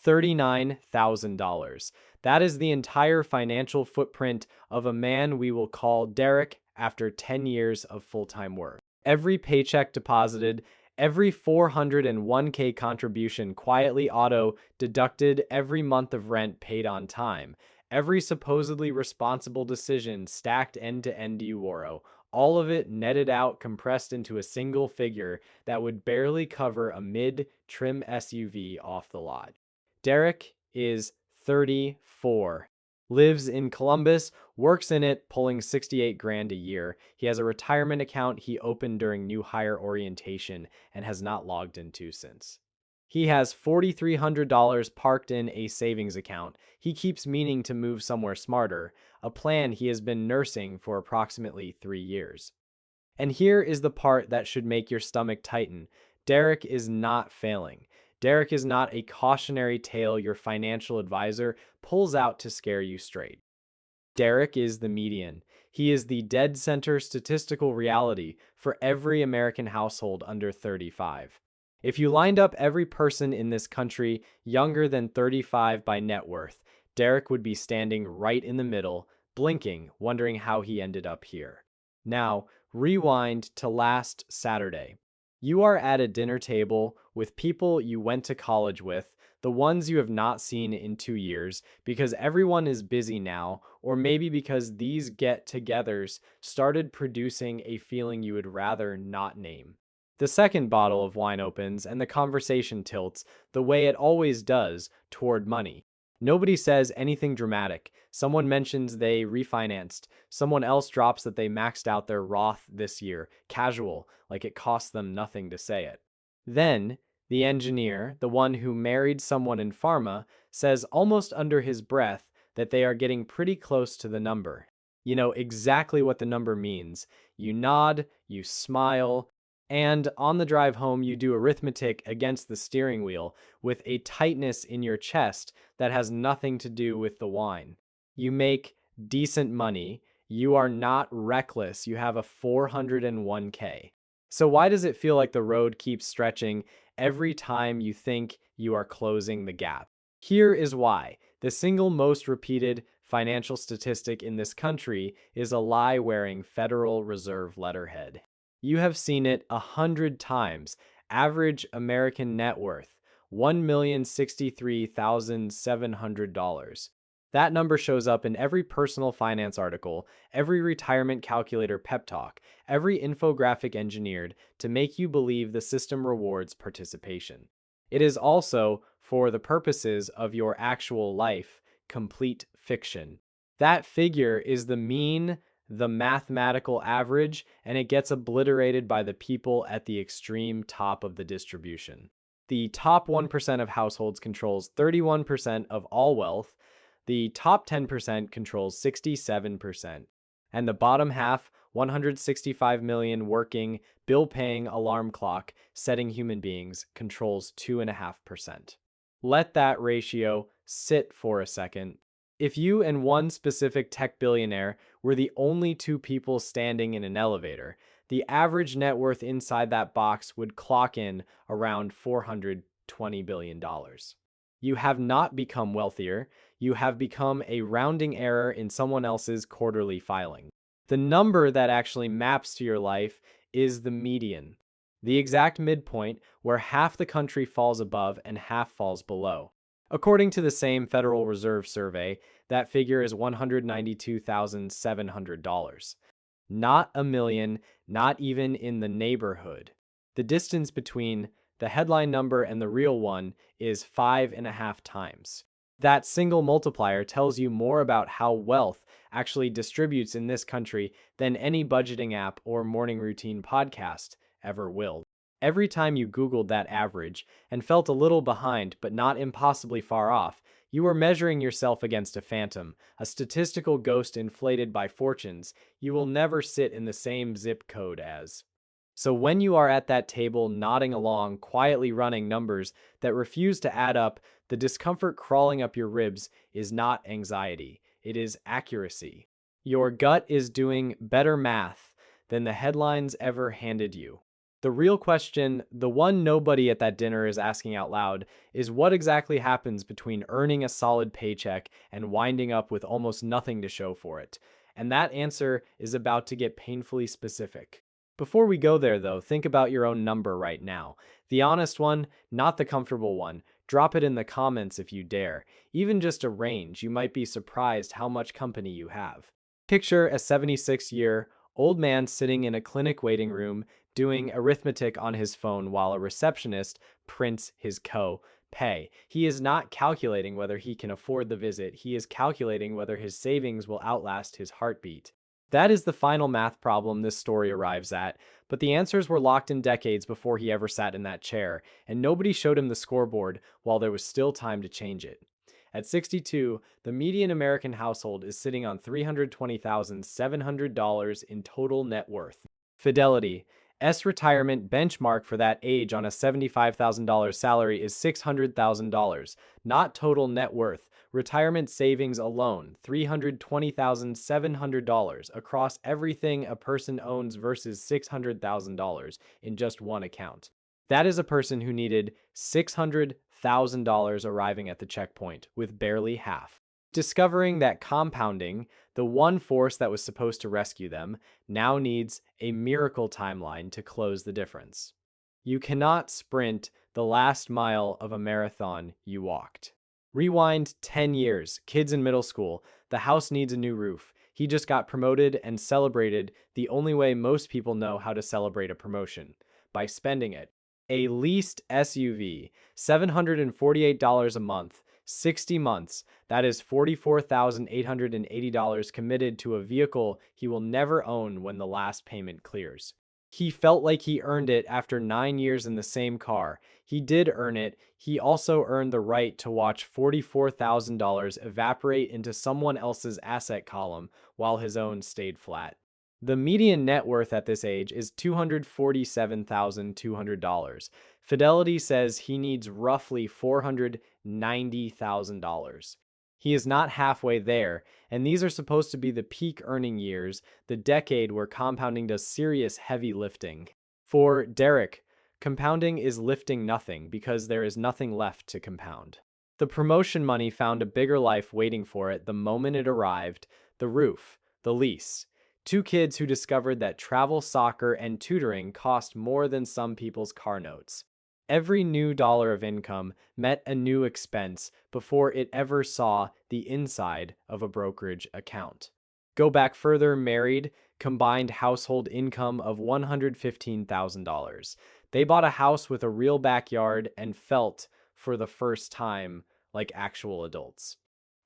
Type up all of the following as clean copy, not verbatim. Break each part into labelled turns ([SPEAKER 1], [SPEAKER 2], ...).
[SPEAKER 1] $39,000. That is the entire financial footprint of a man we will call Derek after 10 years of full-time work. Every paycheck deposited, every 401k contribution quietly auto deducted, every month of rent paid on time, every supposedly responsible decision stacked end to end euro, all of it netted out, compressed into a single figure that would barely cover a mid-trim SUV off the lot. Derek is 34, lives in Columbus, works in it, pulling 68 grand a year. He has a retirement account he opened during new hire orientation and has not logged into since. He has $4,300 parked in a savings account. He keeps meaning to move somewhere smarter, a plan he has been nursing for approximately 3 years. And here is the part that should make your stomach tighten. Derek is not failing. Derek is not a cautionary tale your financial advisor pulls out to scare you straight. Derek is the median. He is the dead center statistical reality for every American household under 35. If you lined up every person in this country younger than 35 by net worth, Derek would be standing right in the middle, blinking, wondering how he ended up here. Now, rewind to last Saturday. You are at a dinner table with people you went to college with, the ones you have not seen in 2 years because everyone is busy now, or maybe because these get-togethers started producing a feeling you would rather not name. The second bottle of wine opens and the conversation tilts, the way it always does, toward money. Nobody says anything dramatic. Someone mentions they refinanced. Someone else drops that they maxed out their Roth this year. Casual, like it cost them nothing to say it. Then, the engineer, the one who married someone in pharma, says almost under his breath that they are getting pretty close to the number. You know exactly what the number means. You nod, you smile, and on the drive home, you do arithmetic against the steering wheel with a tightness in your chest that has nothing to do with the wine. You make decent money. You are not reckless. You have a 401k. So why does it feel like the road keeps stretching every time you think you are closing the gap? Here is why. The single most repeated financial statistic in this country is a lie-wearing Federal Reserve letterhead. You have seen it 100 times. Average American net worth, $1,063,700. That number shows up in every personal finance article, every retirement calculator pep talk, every infographic engineered to make you believe the system rewards participation. It is also, for the purposes of your actual life, complete fiction. That figure is the mean, the mathematical average, and it gets obliterated by the people at the extreme top of the distribution. The top 1% of households controls 31% of all wealth, the top 10% controls 67%, and the bottom half, 165 million working, bill-paying alarm clock setting human beings, controls 2.5%. Let that ratio sit for a second. If you and one specific tech billionaire were the only two people standing in an elevator, the average net worth inside that box would clock in around $420 billion. You have not become wealthier, you have become a rounding error in someone else's quarterly filing. The number that actually maps to your life is the median, the exact midpoint where half the country falls above and half falls below. According to the same Federal Reserve survey, that figure is $192,700. Not a million, not even in the neighborhood. The distance between the headline number and the real one is 5.5 times. That single multiplier tells you more about how wealth actually distributes in this country than any budgeting app or morning routine podcast ever will. Every time you Googled that average and felt a little behind but not impossibly far off, you were measuring yourself against a phantom, a statistical ghost inflated by fortunes you will never sit in the same zip code as. So when you are at that table nodding along, quietly running numbers that refuse to add up, the discomfort crawling up your ribs is not anxiety, it is accuracy. Your gut is doing better math than the headlines ever handed you. The real question, the one nobody at that dinner is asking out loud, is what exactly happens between earning a solid paycheck and winding up with almost nothing to show for it? And that answer is about to get painfully specific. Before we go there, though, think about your own number right now. The honest one, not the comfortable one. Drop it in the comments if you dare. Even just a range, you might be surprised how much company you have. Picture a 76-year-old man sitting in a clinic waiting room doing arithmetic on his phone while a receptionist prints his pay. He is not calculating whether he can afford the visit, he is calculating whether his savings will outlast his heartbeat. That is the final math problem this story arrives at, but the answers were locked in decades before he ever sat in that chair, and nobody showed him the scoreboard while there was still time to change it. At 62, the median American household is sitting on $320,700 in total net worth. Fidelity S retirement benchmark for that age on a $75,000 salary is $600,000, not total net worth. Retirement savings alone, $320,700 across everything a person owns versus $600,000 in just one account. That is a person who needed $600,000 arriving at the checkpoint, with barely half. Discovering that compounding, the one force that was supposed to rescue them, now needs a miracle timeline to close the difference. You cannot sprint the last mile of a marathon you walked. Rewind 10 years, kids in middle school, the house needs a new roof. He just got promoted and celebrated the only way most people know how to celebrate a promotion, by spending it. A leased SUV, $748 a month, 60 months, that is $44,880 committed to a vehicle he will never own when the last payment clears. He felt like he earned it after 9 years in the same car. He did earn it. He also earned the right to watch $44,000 evaporate into someone else's asset column while his own stayed flat. The median net worth at this age is $247,200. Fidelity says he needs roughly $490,000. He is not halfway there, and these are supposed to be the peak earning years, the decade where compounding does serious heavy lifting. For Derek, compounding is lifting nothing because there is nothing left to compound. The promotion money found a bigger life waiting for it the moment it arrived: the roof, the lease. Two kids who discovered that travel, soccer, and tutoring cost more than some people's car notes. Every new dollar of income met a new expense before it ever saw the inside of a brokerage account. Go back further, married, combined household income of $115,000. They bought a house with a real backyard and felt, for the first time, like actual adults.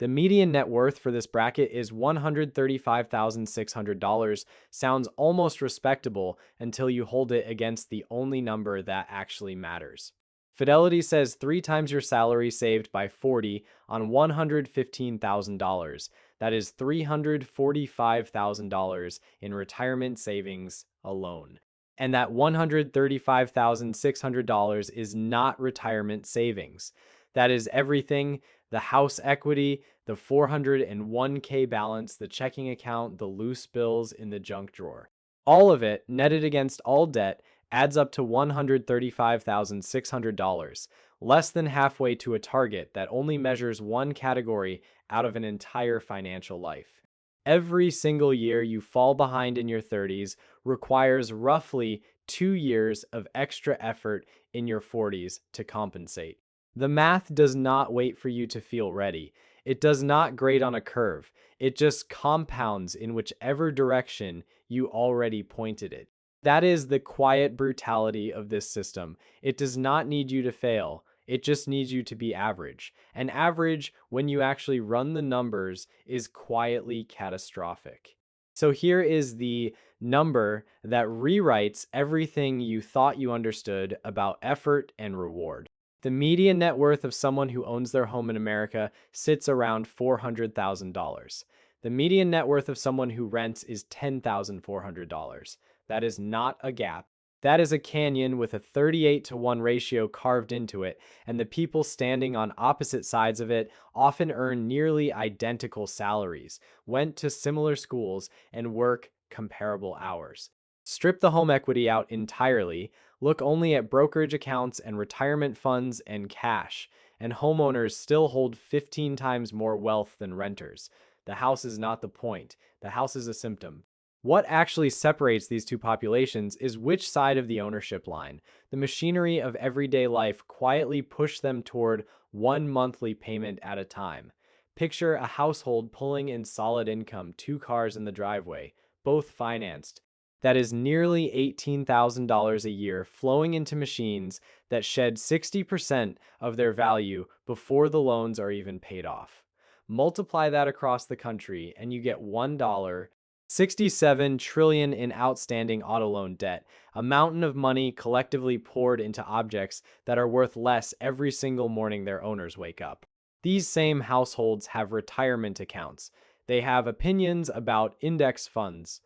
[SPEAKER 1] The median net worth for this bracket is $135,600. Sounds almost respectable until you hold it against the only number that actually matters. Fidelity says 3 times your salary saved by 40 on $115,000. That is $345,000 in retirement savings alone. And that $135,600 is not retirement savings. That is everything: the house equity, the 401k balance, the checking account, the loose bills in the junk drawer. All of it, netted against all debt, adds up to $135,600, less than halfway to a target that only measures one category out of an entire financial life. Every single year you fall behind in your 30s requires roughly 2 years of extra effort in your 40s to compensate. The math does not wait for you to feel ready. It does not grade on a curve. It just compounds in whichever direction you already pointed it. That is the quiet brutality of this system. It does not need you to fail. It just needs you to be average. And average, when you actually run the numbers, is quietly catastrophic. So here is the number that rewrites everything you thought you understood about effort and reward. The median net worth of someone who owns their home in America sits around $400,000. The median net worth of someone who rents is $10,400. That is not a gap. That is a canyon with a 38-to-1 ratio carved into it, and the people standing on opposite sides of it often earn nearly identical salaries, went to similar schools, and work comparable hours. Strip the home equity out entirely, look only at brokerage accounts and retirement funds and cash, and homeowners still hold 15 times more wealth than renters. The house is not the point, the house is a symptom. What actually separates these two populations is which side of the ownership line. The machinery of everyday life quietly push them toward one monthly payment at a time. Picture a household pulling in solid income, two cars in the driveway, both financed. That is nearly $18,000 a year flowing into machines that shed 60% of their value before the loans are even paid off. Multiply that across the country and you get $1, 67 trillion in outstanding auto loan debt, a mountain of money collectively poured into objects that are worth less every single morning their owners wake up. These same households have retirement accounts. They have opinions about index funds.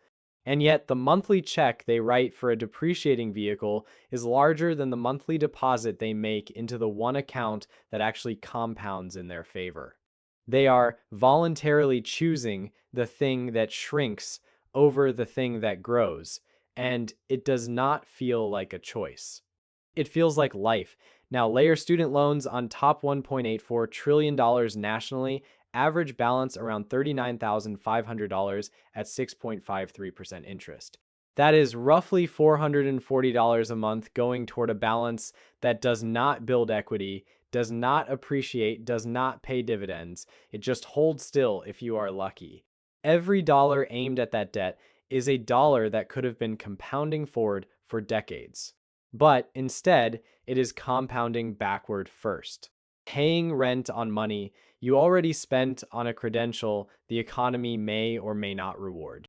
[SPEAKER 1] And yet, the monthly check they write for a depreciating vehicle is larger than the monthly deposit they make into the one account that actually compounds in their favor. They are voluntarily choosing the thing that shrinks over the thing that grows, and it does not feel like a choice. It feels like life. Now, layer student loans on top $1.84 trillion nationally, average balance around $39,500 at 6.53% interest. That is roughly $440 a month going toward a balance that does not build equity, does not appreciate, does not pay dividends. It just holds still if you are lucky. Every dollar aimed at that debt is a dollar that could have been compounding forward for decades. But instead, it is compounding backward first. Paying rent on money you already spent on a credential the economy may or may not reward.